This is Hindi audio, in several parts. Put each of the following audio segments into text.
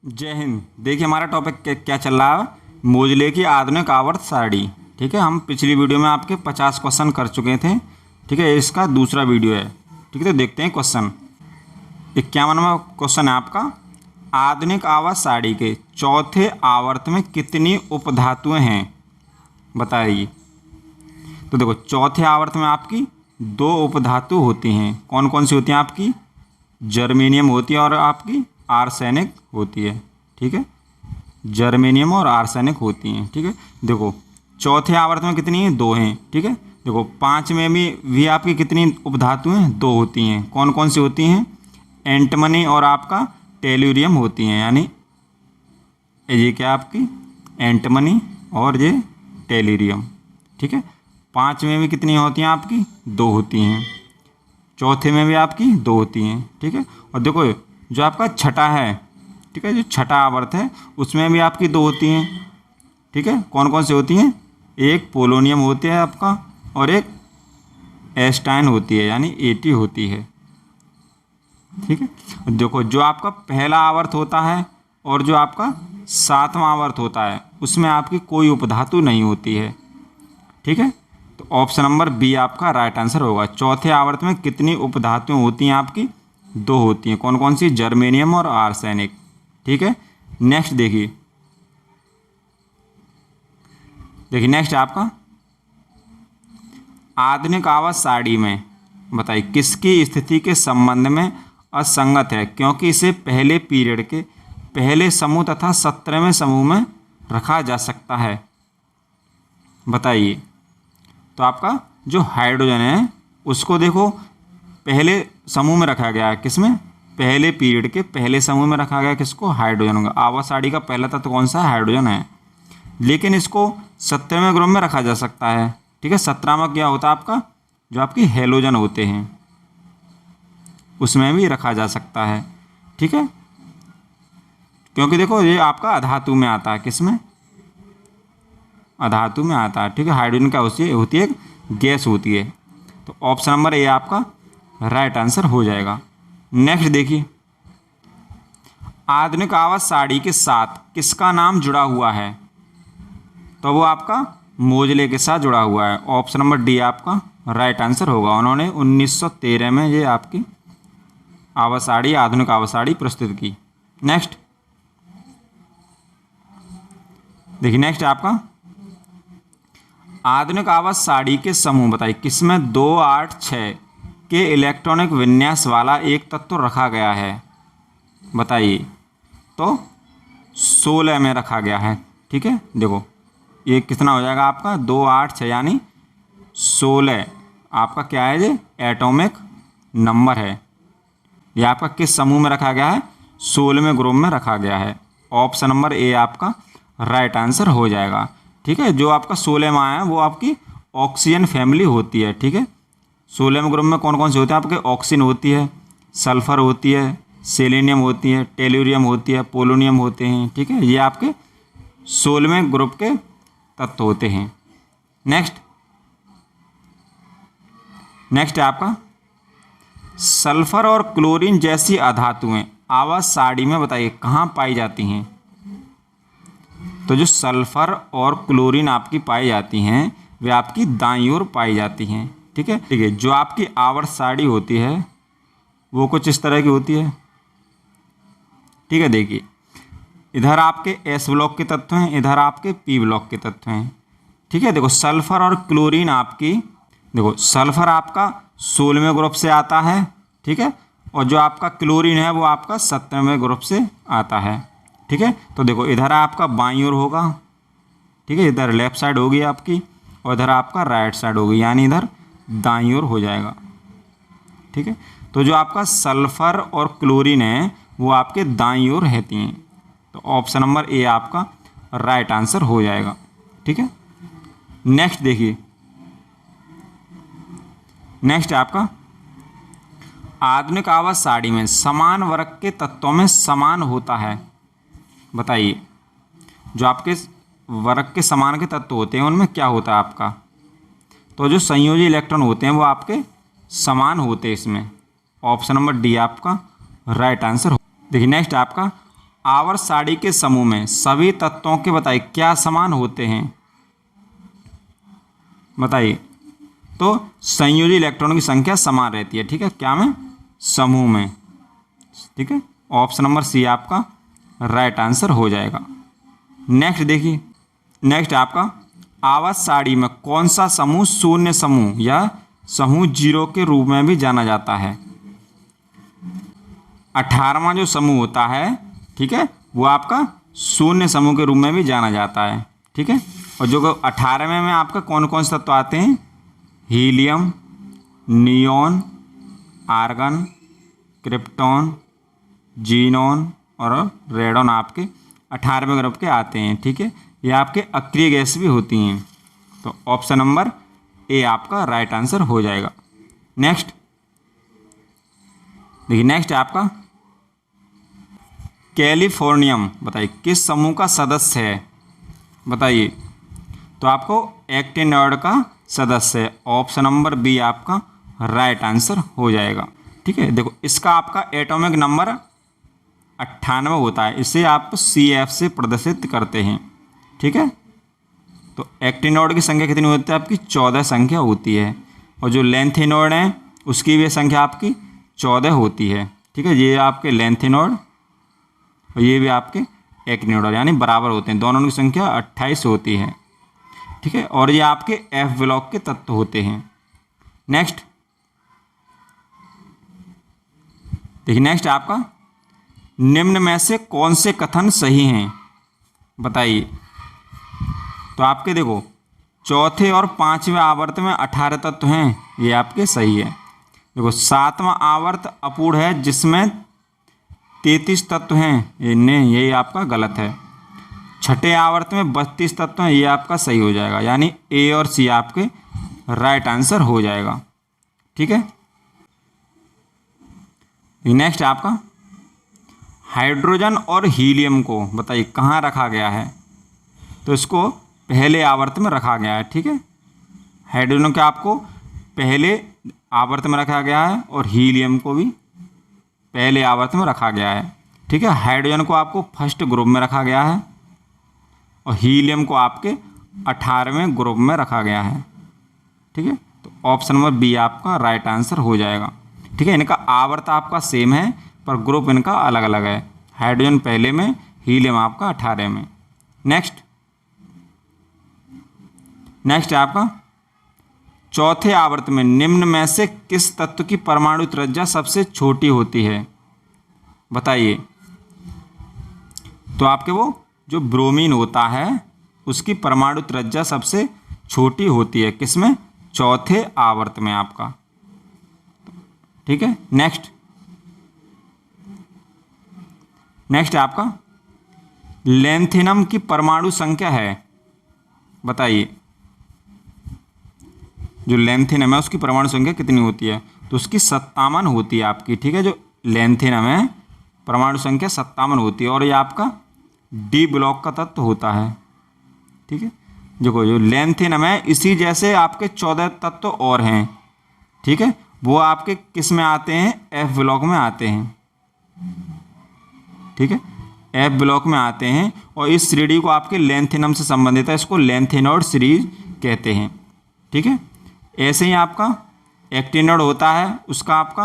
जय हिंद। देखिए हमारा टॉपिक क्या चल रहा है, मोजले की आधुनिक आवर्त सारणी। ठीक है, हम पिछली वीडियो में आपके 50 क्वेश्चन कर चुके थे। ठीक है, इसका दूसरा वीडियो है। ठीक है, तो देखते हैं क्वेश्चन। 51वां क्वेश्चन है आपका, आधुनिक आवर्त सारणी के चौथे आवर्त में कितनी उपधातुएं हैं बताइए। तो देखो, चौथे आवर्त में आपकी 2 उपधातु होती हैं। कौन कौन सी होती हैं आपकी? जर्मेनियम होती है और आपकी आर्सेनिक होती है। ठीक है, जर्मेनियम और आर्सेनिक होती हैं। ठीक है, देखो चौथे आवर्त में कितनी हैं? 2 हैं। ठीक है, देखो 5 में भी आपकी कितनी उपधातु हैं? 2 होती हैं। कौन कौन सी होती हैं? एंटमनी और आपका टेल्यूरियम होती हैं। यानी ये क्या आपकी एंटमनी और ये टेल्यूरियम। ठीक है, 5 में भी कितनी होती हैं आपकी? 2 होती हैं। चौथे में भी आपकी 2 होती हैं। ठीक है, और देखो जो आपका छठा है, ठीक है, जो छठा आवर्त है उसमें भी आपकी 2 होती हैं। ठीक है, कौन कौन सी होती हैं? एक पोलोनियम होती है आपका और एक एस्टाइन होती है, यानी 80 होती है। ठीक है, देखो जो आपका पहला आवर्त होता है और जो आपका 7वां आवर्त होता है उसमें आपकी कोई उपधातु नहीं होती है। ठीक है, तो ऑप्शन नंबर बी आपका राइट आंसर होगा। चौथे आवर्त में कितनी उपधातुएं होती हैं आपकी? 2 होती हैं। कौन कौन सी? जर्मेनियम और आर्सेनिक। ठीक है, नेक्स्ट देखिए नेक्स्ट आपका, आधुनिक आवर्त सारणी में बताइए किसकी स्थिति के संबंध में असंगत है, क्योंकि इसे पहले पीरियड के पहले समूह तथा 17वें समूह में रखा जा सकता है। बताइए। तो आपका जो हाइड्रोजन है उसको देखो पहले समूह में रखा गया है। किसमें? पहले पीरियड के पहले समूह में रखा गया। किसको? हाइड्रोजन का। आवर्त सारणी का पहला तत्व कौन सा है? हाइड्रोजन है। लेकिन इसको 17वें ग्रुप में रखा जा सकता है। ठीक है, 17वां क्या होता है आपका? जो आपकी हेलोजन होते हैं उसमें भी रखा जा सकता है। ठीक है, क्योंकि देखो ये आपका अधातु में आता है। किसमें? अधातु में आता है। ठीक है, हाइड्रोजन क्या होती है? गैस होती है। तो ऑप्शन नंबर ए आपका राइट आंसर हो जाएगा। नेक्स्ट देखिए, आधुनिक आवर्त सारणी के साथ किसका नाम जुड़ा हुआ है? तो वो आपका मोजले के साथ जुड़ा हुआ है। ऑप्शन नंबर डी आपका राइट आंसर होगा। उन्होंने 1913 में ये आपकी आवर्त सारणी, आधुनिक आवर्त सारणी प्रस्तुत की। नेक्स्ट देखिए, नेक्स्ट आपका आधुनिक आवर्त सारणी के समूह बताइए किसमें 2, 8, 6 के इलेक्ट्रॉनिक विन्यास वाला एक तत्व रखा गया है। बताइए। तो 16 में रखा गया है। ठीक है, देखो ये कितना हो जाएगा आपका? 2, 8, 6 यानी 16 आपका क्या है? ये एटॉमिक नंबर है। ये आपका किस समूह में रखा गया है? 16वें ग्रुप में रखा गया है। ऑप्शन नंबर ए आपका राइट आंसर हो जाएगा। ठीक है, जो आपका 16वां है वो आपकी ऑक्सीजन फैमिली होती है। ठीक है, 16वें ग्रुप में कौन कौन से होते हैं आपके? ऑक्सीजन होती है, सल्फर होती है, सेलेनियम होती है, टेल्यूरियम होती है, पोलोनियम होते हैं। ठीक है, ये आपके 16वें ग्रुप के तत्व होते हैं। नेक्स्ट है आपका, सल्फर और क्लोरीन जैसी अधातुएं आवर्त सारणी में बताइए कहाँ पाई जाती हैं। तो जो सल्फर और क्लोरीन आपकी पाई जाती हैं वे आपकी दाईं ओर पाई जाती हैं। ठीक है, जो आपकी आवर्त सारणी होती है वो कुछ इस तरह की होती है। ठीक है, देखिए इधर आपके एस ब्लॉक के तत्व हैं, इधर आपके पी ब्लॉक के तत्व हैं। ठीक है, देखो सल्फर और क्लोरीन आपकी, देखो सल्फर आपका 16वें ग्रुप से आता है। ठीक है, और जो आपका क्लोरीन है वो आपका 17वें ग्रुप से आता है। ठीक है, तो देखो इधर आपका बाईं ओर होगा। ठीक है, इधर लेफ्ट साइड होगी आपकी और इधर आपका राइट साइड होगी, यानी इधर दाईं ओर हो जाएगा। ठीक है, तो जो आपका सल्फर और क्लोरीन है वो आपके दाईं ओर रहती हैं। तो ऑप्शन नंबर ए आपका राइट आंसर हो जाएगा। ठीक है, नेक्स्ट देखिए, नेक्स्ट आपका आधुनिक आवर्त सारणी में समान वर्ग के तत्वों में समान होता है। बताइए। जो आपके वर्ग के समान के तत्व होते हैं उनमें क्या होता है आपका? तो जो संयोजी इलेक्ट्रॉन होते हैं वो आपके समान होते हैं इसमें। ऑप्शन नंबर डी आपका राइट आंसर हो। देखिए नेक्स्ट आपका आवर्त सारणी के समूह में सभी तत्वों के बताइए क्या समान होते हैं, बताइए। तो संयोजी इलेक्ट्रॉनों की संख्या समान रहती है, ठीक है, क्या में, समूह में, ठीक है। ऑप्शन नंबर सी आपका राइट आंसर हो जाएगा। नेक्स्ट देखिए, नेक्स्ट आपका आवर्त सारणी में कौन सा समूह शून्य समूह या समूह 0 के रूप में भी जाना जाता है। 18वां जो समूह होता है, ठीक है, वो आपका शून्य समूह के रूप में भी जाना जाता है, ठीक है। और जो 18वें में आपका कौन कौन से तत्व आते हैं, helium, neon, argon, krypton, xenon और रेडॉन आपके 18वें ग्रुप के आते हैं, ठीक है। ये आपके अक्रिय गैस भी होती हैं। तो ऑप्शन नंबर ए आपका राइट आंसर हो जाएगा। नेक्स्ट देखिए, नेक्स्ट आपका कैलिफोर्नियम बताइए किस समूह का सदस्य है, बताइए। तो आपको एक्टिनॉइड का सदस्य है, ऑप्शन नंबर बी आपका राइट आंसर हो जाएगा, ठीक है। देखो इसका आपका एटॉमिक नंबर 98 होता है, इसे आप CF से प्रदर्शित करते हैं, ठीक है। तो एक्टिनॉइड की संख्या कितनी होती है आपकी, 14 संख्या होती है। और जो लेंथिनॉइड है उसकी भी संख्या आपकी 14 होती है, ठीक है। ये आपके लेंथिनॉइड और ये भी आपके एक्टिनॉइड यानी बराबर होते हैं, दोनों की संख्या 28 होती है, ठीक है। और ये आपके F ब्लॉक के तत्व होते हैं। नेक्स्ट देखिए, नेक्स्ट आपका निम्न में से कौन से कथन सही हैं, बताइए। तो आपके देखो चौथे और 5वें आवर्त में 18 तत्व हैं, ये आपके सही है। देखो 7वां आवर्त अपूर्ण है जिसमें 33 तत्व हैं, ये नहीं, यही आपका गलत है। छठे आवर्त में 32 तत्व हैं, ये आपका सही हो जाएगा, यानी ए और सी आपके राइट आंसर हो जाएगा, ठीक है। नेक्स्ट आपका हाइड्रोजन और हीलियम को बताइए कहाँ रखा गया है। तो इसको पहले आवर्त में रखा गया है, ठीक है। हाइड्रोजन को आपको पहले आवर्त में रखा गया है और हीलियम को भी पहले आवर्त में रखा गया है, ठीक है। हाइड्रोजन को आपको फर्स्ट ग्रुप में रखा गया है और हीलियम को आपके 18वें ग्रुप में रखा गया है, ठीक है। तो ऑप्शन नंबर बी आपका राइट आंसर हो जाएगा, ठीक है। इनका आवर्त आपका सेम है पर ग्रुप इनका अलग अलग है, हाइड्रोजन पहले में, हीलियम आपका 18 में। नेक्स्ट आपका चौथे आवर्त में निम्न में से किस तत्व की परमाणु त्रिज्या सबसे छोटी होती है, बताइए। तो आपके वो जो ब्रोमीन होता है उसकी परमाणु त्रिज्या सबसे छोटी होती है, किसमें, चौथे आवर्त में आपका, ठीक है। नेक्स्ट आपका लेंथिनम की परमाणु संख्या है, बताइए। जो लेंथिनम है उसकी परमाणु संख्या कितनी होती है, तो उसकी 57 होती है आपकी, ठीक है। जो लेंथिनम है परमाणु संख्या 57 होती है और ये आपका डी ब्लॉक का तत्व होता है, ठीक है। देखो जो लेंथिनम है इसी जैसे आपके 14 तत्व और हैं, ठीक है, वो आपके किस में आते हैं, F ब्लॉक में आते हैं, ठीक है, F ब्लॉक में आते हैं। और इस श्रेणी को आपके लेंथिनम से संबंधित है, इसको लेंथिनॉइड सीरीज कहते हैं, ठीक है। ऐसे ही आपका एक्टिनॉइड होता है, उसका आपका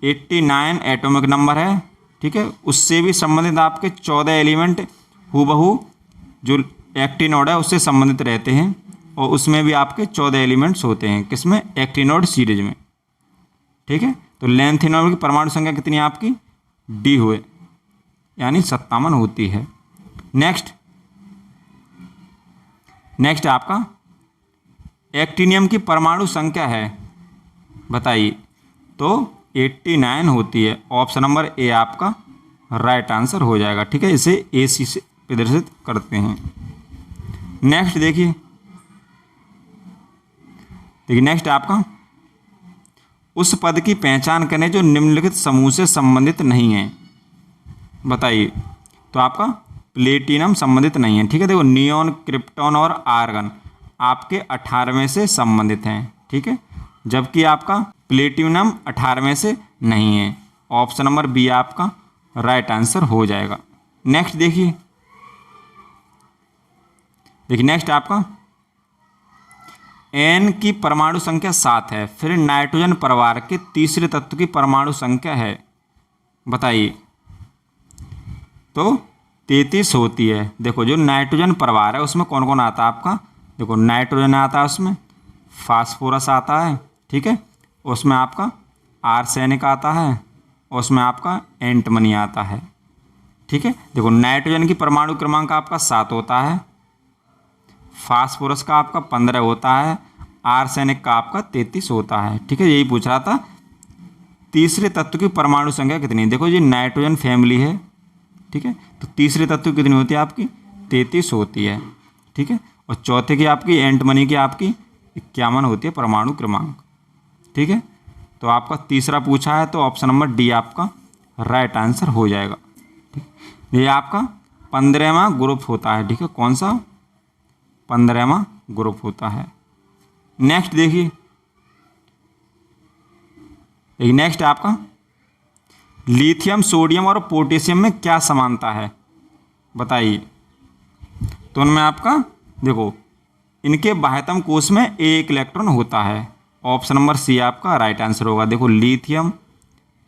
89 एटॉमिक नंबर है, ठीक है। उससे भी संबंधित आपके 14 एलिमेंट हूबहू जो एक्टिनॉइड है उससे संबंधित रहते हैं और उसमें भी आपके 14 एलिमेंट्स होते हैं, किसमें, एक्टिनॉइड सीरीज में, ठीक है। तो लेंथिनॉइड की परमाणु संख्या कितनी है आपकी, डी हुए, यानी 57 होती है। नेक्स्ट आपका एक्टिनियम की परमाणु संख्या है, बताइए। तो 89 होती है, ऑप्शन नंबर ए आपका राइट आंसर हो जाएगा, ठीक है। इसे AC से प्रदर्शित करते हैं। नेक्स्ट देखिए, नेक्स्ट आपका उस पद की पहचान करें जो निम्नलिखित समूह से संबंधित नहीं है, बताइए। तो आपका प्लेटिनम संबंधित नहीं है, ठीक है। देखो नियॉन, क्रिप्टॉन और आर्गन आपके 18वें से संबंधित हैं, ठीक है, जबकि आपका प्लेटिनम 18वें से नहीं है। ऑप्शन नंबर बी आपका राइट आंसर हो जाएगा। नेक्स्ट देखिए नेक्स्ट आपका N की परमाणु संख्या 7 है, फिर नाइट्रोजन परिवार के तीसरे तत्व की परमाणु संख्या है, बताइए। तो 33 होती है। देखो जो नाइट्रोजन परिवार है उसमें कौन कौन आता है आपका, देखो नाइट्रोजन आता है, उसमें फास्फोरस आता है, ठीक है, उसमें आपका आर्सेनिक आता है, उसमें आपका एंटमनी आता है, ठीक है। देखो नाइट्रोजन की परमाणु क्रमांक आपका 7 होता है, फास्फोरस का आपका 15 होता है, आर्सेनिक का आपका 33 होता है, ठीक है। यही पूछ रहा था तीसरे तत्व की परमाणु संख्या कितनी। देखो ये नाइट्रोजन फैमिली है, ठीक है, तो तीसरे तत्व कितनी होती है आपकी 33 होती है, ठीक है। और चौथे की आपकी एंटमनी की आपकी 51 होती है परमाणु क्रमांक, ठीक है। तो आपका तीसरा पूछा है तो ऑप्शन नंबर डी आपका राइट आंसर हो जाएगा, ठीक। ये आपका 15वां ग्रुप होता है, ठीक है, कौन सा 15वां ग्रुप होता है। नेक्स्ट देखिए नेक्स्ट आपका लिथियम, सोडियम और पोटेशियम में क्या समानता है, बताइए। तो उनमें आपका देखो इनके बाह्यतम कोश में एक इलेक्ट्रॉन होता है, ऑप्शन नंबर सी आपका राइट आंसर होगा। देखो लिथियम,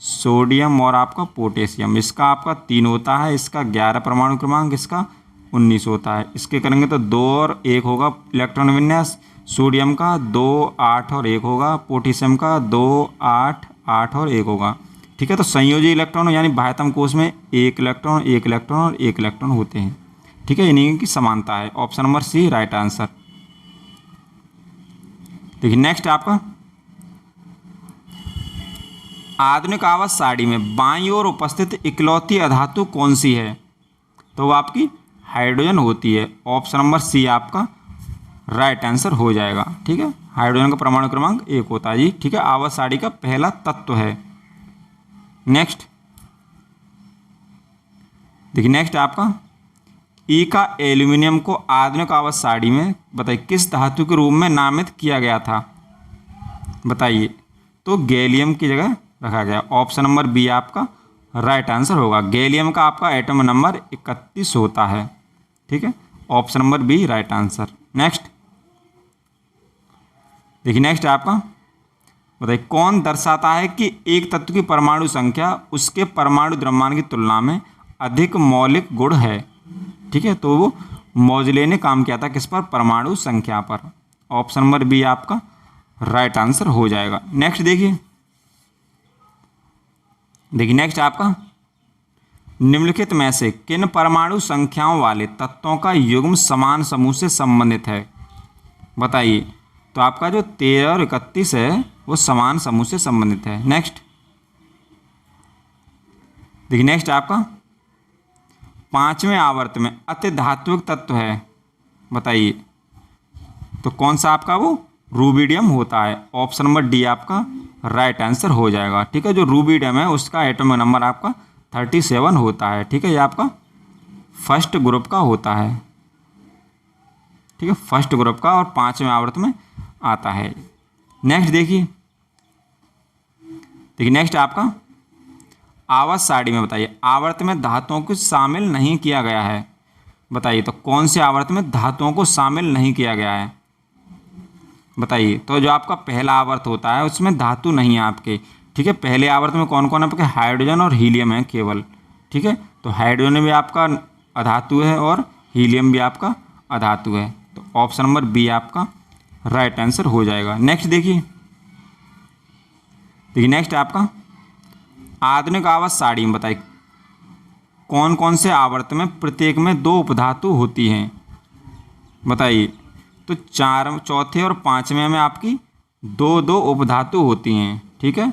सोडियम और आपका पोटेशियम, इसका आपका 3 होता है, इसका 11 परमाणु क्रमांक, इसका 19 होता है। इसके करेंगे तो 2 और 1 होगा इलेक्ट्रॉन विन्यास, सोडियम का 2, 8 और 1 होगा, पोटेशियम का 2, 8, 8 और 1 होगा, ठीक है। तो संयोजी इलेक्ट्रॉन यानी बाह्यतम कोश में एक इलेक्ट्रॉन और एक इलेक्ट्रॉन होते हैं, ठीक है, इन्हीं की समानता है, option number C right answer. देखिए नेक्स्ट आपका आधुनिक आवाज सारणी में बाईं ओर उपस्थित इकलौती अधातु कौन सी है, तो वो आपकी हाइड्रोजन होती है, ऑप्शन नंबर सी आपका राइट आंसर हो जाएगा, ठीक है। हाइड्रोजन का परमाणु क्रमांक 1 होता है जी, ठीक है, आवाज सारणी का पहला तत्व है। नेक्स्ट देखिए नेक्स्ट आपका ई का एल्यूमिनियम को आधुनिक आवाज सारणी में बताइए किस धातु के रूप में नामित किया गया था, बताइए। तो गैलियम की जगह रखा गया, ऑप्शन नंबर बी आपका राइट आंसर होगा। गैलियम का आपका एटम नंबर 31 होता है, ठीक है, option number B right answer. Next देखिए नेक्स्ट आपका बताइए कौन दर्शाता है कि एक तत्व की परमाणु संख्या उसके परमाणु द्रव्यमान की तुलना में अधिक मौलिक गुण है, ठीक है। तो वो मोजले ने काम किया था किस पर, परमाणु संख्या पर, ऑप्शन नंबर बी आपका राइट आंसर हो जाएगा। नेक्स्ट देखिए नेक्स्ट आपका निम्नलिखित में से किन परमाणु संख्याओं वाले तत्वों का युग्म समान समूह से संबंधित है, बताइए। तो आपका जो 13 और 31 है वो समान समूह से संबंधित है। नेक्स्ट देखिए नेक्स्ट आपका 5वें आवर्त में अति धात्विक तत्व है, बताइए। तो कौन सा आपका वो रूबिडियम होता है, ऑप्शन नंबर डी आपका राइट आंसर हो जाएगा, ठीक है। जो रूबिडियम है उसका एटॉमिक नंबर आपका 37 होता है, ठीक है, ये आपका फर्स्ट ग्रुप का होता है, ठीक है, फर्स्ट ग्रुप का और 5वें आवर्त में आता है। नेक्स्ट देखिए नेक्स्ट आपका आवर्त सारणी में बताइए आवर्त में धातुओं को शामिल नहीं किया गया है, बताइए। तो कौन से आवर्त में धातुओं को शामिल नहीं किया गया है, बताइए। तो जो आपका पहला आवर्त होता है उसमें धातु नहीं है आपके, ठीक है। पहले आवर्त में कौन कौन है आपके, हाइड्रोजन और हीलियम है केवल, ठीक है। तो हाइड्रोजन भी आपका अधातु है और हीलियम भी आपका अधातु है, तो ऑप्शन नंबर बी आपका राइट आंसर हो जाएगा। नेक्स्ट देखिए नेक्स्ट आपका आधुनिक आवर्त सारणी में बताइए कौन कौन से आवर्त में प्रत्येक में 2 उपधातु होती हैं, बताइए। तो चौथे और 5वें में आपकी 2 उपधातु होती हैं, ठीक है।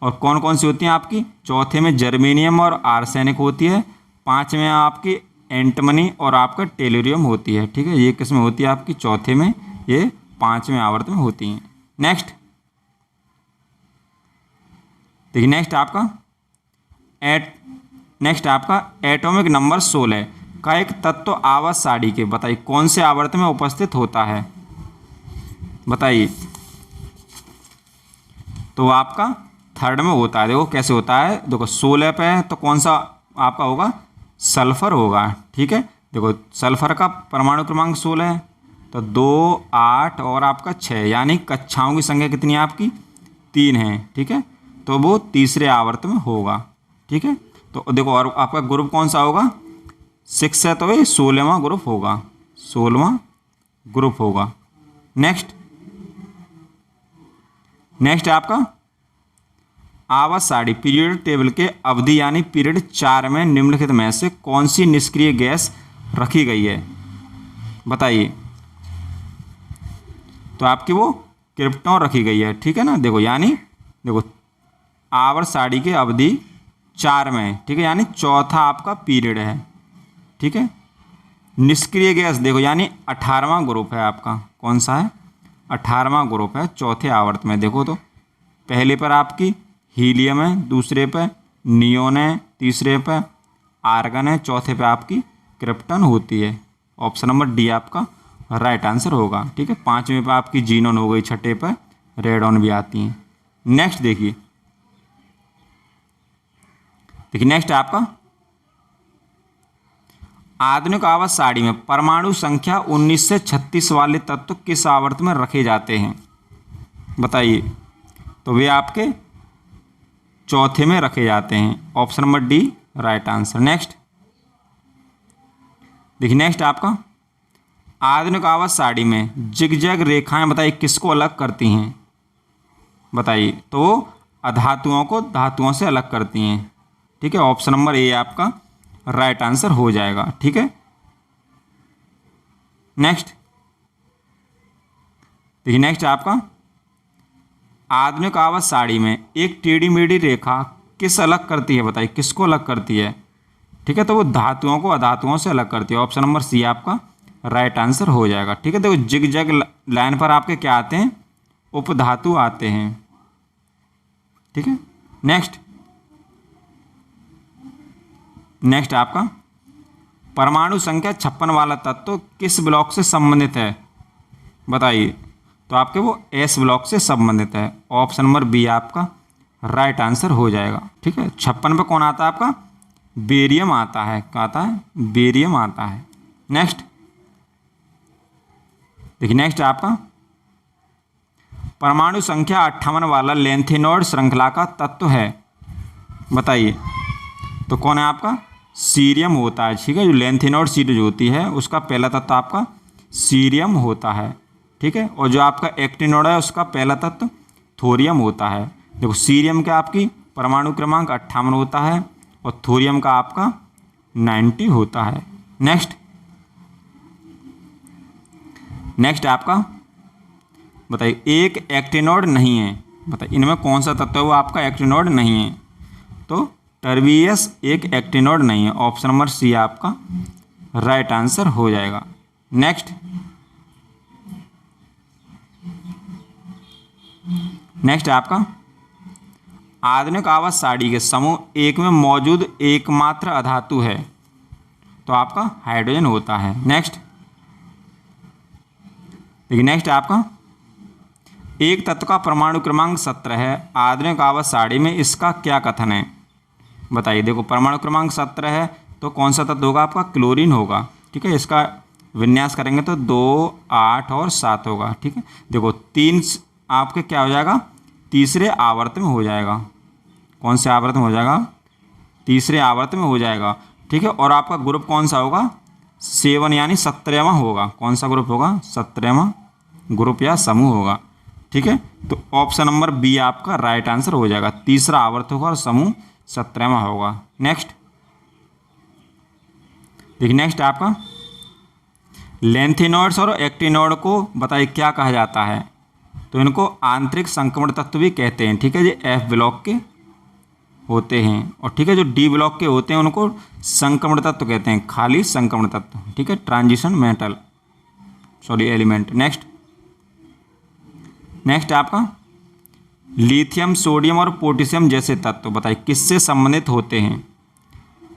और कौन कौन सी होती हैं आपकी, चौथे में जर्मेनियम और आर्सेनिक होती है, 5वें में आपकी एंटमनी और आपका टेलुरियम होती है, ठीक है। ये किस में होती है आपकी, चौथे में, ये 5वें आवर्त में होती हैं। नेक्स्ट देखिए नेक्स्ट आपका एटॉमिक नंबर 16 का एक तत्व आवर्त सारणी के बताइए कौन से आवर्त में उपस्थित होता है, बताइए। तो आपका 3rd में होता है, देखो कैसे होता है, देखो 16 पे है तो कौन सा आपका होगा, सल्फर होगा। ठीक है, देखो सल्फर का परमाणु क्रमांक 16 है, तो 2, 8 और आपका 6, यानी कक्षाओं की संख्या कितनी है आपकी? 3 है। ठीक है, तो वो तीसरे आवर्त में होगा। ठीक है, तो देखो और आपका ग्रुप कौन सा होगा? 6 है, तो ये 16वां ग्रुप होगा, 16वां ग्रुप होगा। नेक्स्ट है आपका आवर्त सारणी पीरियड टेबल के अवधि यानी पीरियड 4 में निम्नलिखित में से कौन सी निष्क्रिय गैस रखी गई है? बताइए। तो आपकी वो क्रिप्टॉन रखी गई है। ठीक है ना, देखो यानी देखो आवर्त सारणी की अवधि 4 में, ठीक है, यानी चौथा आपका पीरियड है। ठीक है, निष्क्रिय गैस देखो यानी 18वां ग्रुप है आपका। कौन सा है? 18वां ग्रुप है चौथे आवर्त में। देखो तो पहले पर आपकी हीलियम है, दूसरे पे नियोन है, तीसरे पे आर्गन है, चौथे पे आपकी क्रिप्टन होती है। ऑप्शन नंबर डी आपका राइट आंसर होगा। ठीक है, 5वें पे आपकी जीनोन हो गई, छठे पे रेडॉन भी आती हैं। नेक्स्ट देखिए नेक्स्ट है आपका आधुनिक आवर्त सारणी में परमाणु संख्या 19 से 36 वाले तत्व किस आवर्त में रखे जाते हैं? बताइए। तो वे आपके चौथे में रखे जाते हैं। Option number D right answer. Next देखिए नेक्स्ट आपका आधुनिक आवर्त सारणी में जिगजैग रेखाएं बताइए किसको अलग करती हैं? बताइए। तो अधातुओं को धातुओं से अलग करती हैं। ठीक है, ऑप्शन नंबर ए आपका राइट आंसर हो जाएगा। ठीक है, नेक्स्ट देखिए नेक्स्ट आपका आधुनिक आवर्त सारणी में एक टेढ़ी मेढ़ी रेखा किस अलग करती है? बताइए किसको अलग करती है? ठीक है, तो वो धातुओं को अधातुओं से अलग करती है। ऑप्शन नंबर सी आपका राइट आंसर हो जाएगा। ठीक है, देखो जिगजैग लाइन पर आपके क्या आते हैं? उपधातु आते हैं। ठीक है, नेक्स्ट आपका परमाणु संख्या 56 वाला तत्व किस ब्लॉक से संबंधित है? बताइए। तो आपके वो एस ब्लॉक से संबंधित है। ऑप्शन नंबर बी आपका राइट आंसर हो जाएगा। ठीक है, 56 पे कौन आता है आपका? बेरियम आता है। क्या आता है? बेरियम आता है। नेक्स्ट देखिए नेक्स्ट आपका परमाणु संख्या 58 वाला लेंथेनॉइड श्रृंखला का तत्व है। बताइए। तो कौन है आपका? सीरियम होता है। ठीक है, जो लेंथेनॉइड सीरीज होती है उसका पहला तत्व आपका सीरियम होता है। ठीक है, और जो आपका एक्टिनॉइड है उसका पहला तत्व थोरियम होता है। देखो सीरियम का आपकी परमाणु क्रमांक 58 होता है और थोरियम का आपका 90 होता है। नेक्स्ट आपका बताइए एक एक्टिनॉइड नहीं है। बताइए इनमें कौन सा तत्व है वो आपका एक्टिनॉइड नहीं है? तो टर्बियस एक एक्टिनॉइड नहीं है। ऑप्शन नंबर सी आपका राइट आंसर हो जाएगा। नेक्स्ट आपका आधुनिक आवर्त सारणी के समूह एक में मौजूद एकमात्र अधातु है। तो आपका हाइड्रोजन होता है। नेक्स्ट आपका एक तत्व का परमाणु क्रमांक 17 है आधुनिक आवर्त सारणी में, इसका क्या कथन है? बताइए। देखो परमाणु क्रमांक 17 है तो कौन सा तत्व होगा आपका? क्लोरीन होगा। ठीक है, इसका विन्यास करेंगे तो 2, 8 और 7 होगा। ठीक है, देखो 3 आपके क्या हो जाएगा? तीसरे आवर्त में हो जाएगा। कौन से आवर्त में हो जाएगा? तीसरे आवर्त में हो जाएगा। ठीक है, और आपका ग्रुप कौन सा होगा? 7 यानी 17वां होगा। कौन सा ग्रुप होगा? 17वां ग्रुप या समूह होगा। ठीक है, तो ऑप्शन नंबर बी आपका राइट आंसर हो जाएगा। तीसरा आवर्त होगा और समूह 17वां होगा। नेक्स्ट आपका लेंथेनॉइड्स और एक्टिनॉइड को बताइए क्या कहा जाता है? तो इनको आंतरिक संक्रमण तत्व भी कहते हैं। ठीक है, ये एफ ब्लॉक के होते हैं और ठीक है जो डी ब्लॉक के होते हैं उनको संक्रमण तत्व कहते हैं, खाली संक्रमण तत्व। ठीक है, ट्रांजिशन मेटल एलिमेंट। नेक्स्ट आपका लिथियम, सोडियम और पोटेशियम जैसे तत्व बताइए किससे संबंधित होते हैं?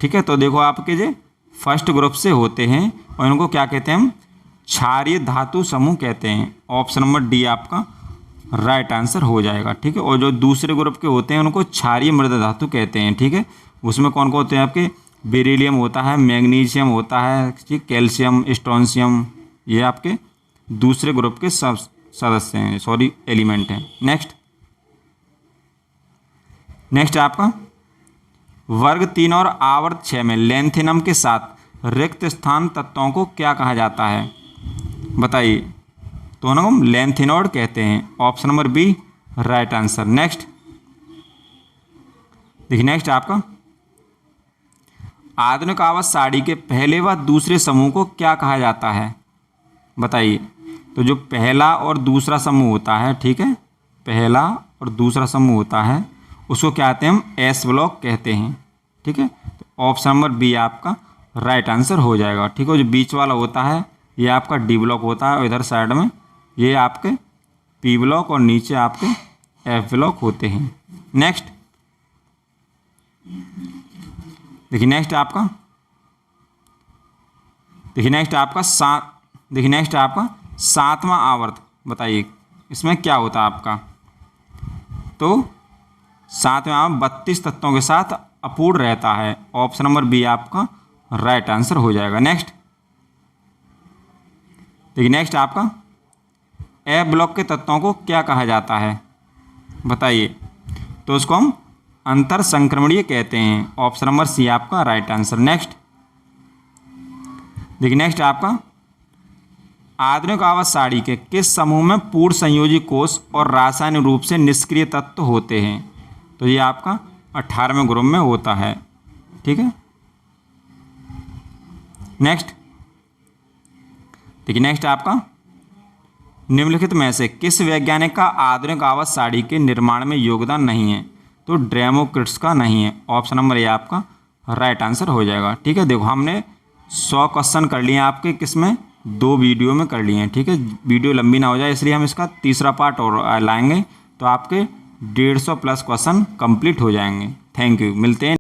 ठीक है, तो देखो आपके जो फर्स्ट ग्रुप से होते हैं और इनको क्या कहते हैं? हम क्षारीय धातु समूह कहते हैं। ऑप्शन नंबर डी आपका राइट आंसर हो जाएगा। ठीक है, और जो दूसरे ग्रुप के होते हैं उनको क्षारीय मृद धातु कहते हैं। ठीक है, उसमें कौन कौन होते हैं आपके? बेरिलियम होता है, मैग्नीशियम होता है, ठीक, कैल्शियम, स्ट्रोंशियम, ये आपके दूसरे ग्रुप के सब सदस्य हैं, सॉरी एलिमेंट हैं। नेक्स्ट आपका वर्ग 3 और आवर्त 6 में लेंथेनम के साथ रिक्त स्थान तत्वों को क्या कहा जाता है? बताइए। तो ना हम लेंथेनॉइड कहते हैं। Option number B right answer. Next देखिए, नेक्स्ट आपका आधुनिक आवर्त सारणी के पहले व दूसरे समूह को क्या कहा जाता है? बताइए। तो जो पहला और दूसरा समूह होता है, ठीक है, पहला और दूसरा समूह होता है, उसको क्या कहते हैं? हम एस ब्लॉक कहते हैं। ठीक है, तो ऑप्शन नंबर बी आपका राइट आंसर हो जाएगा। ठीक है, जो बीच वाला होता है ये आपका डी ब्लॉक होता है, और इधर साइड में ये आपके पी ब्लॉक और नीचे आपके एफ ब्लॉक होते हैं। नेक्स्ट देखिए, नेक्स्ट आपका सातवां आवर्त। बताइए इसमें क्या होता है आपका? तो सातवें आवर्त 32 तत्वों के साथ अपूर्ण रहता है। ऑप्शन नंबर बी आपका राइट आंसर हो जाएगा। नेक्स्ट देखिए, नेक्स्ट आपका एफ ब्लॉक के तत्वों को क्या कहा जाता है? बताइए। तो उसको हम अंतर संक्रमणीय कहते हैं। ऑप्शन नंबर सी आपका राइट आंसर। नेक्स्ट देखिए, नेक्स्ट आपका आधुनिक आवर्त सारणी के किस समूह में पूर्ण संयोजी कोष और रासायनिक रूप से निष्क्रिय तत्व होते हैं? तो ये आपका 18वें ग्रुप में होता है। ठीक है, नेक्स्ट देखिए, नेक्स्ट आपका निम्नलिखित में से किस वैज्ञानिक का आधुनिक आवर्त सारणी के निर्माण में योगदान नहीं है? तो डेमोक्रिटस का नहीं है। ऑप्शन नंबर ए आपका राइट आंसर हो जाएगा। ठीक है, देखो हमने 100 क्वेश्चन कर लिए आपके, किसमें? 2 वीडियो में कर लिए हैं। ठीक है, वीडियो लंबी ना हो जाए इसलिए हम इसका तीसरा पार्ट और लाएंगे, तो आपके 150 प्लस क्वेश्चन कंप्लीट हो जाएंगे। थैंक यू, मिलते हैं।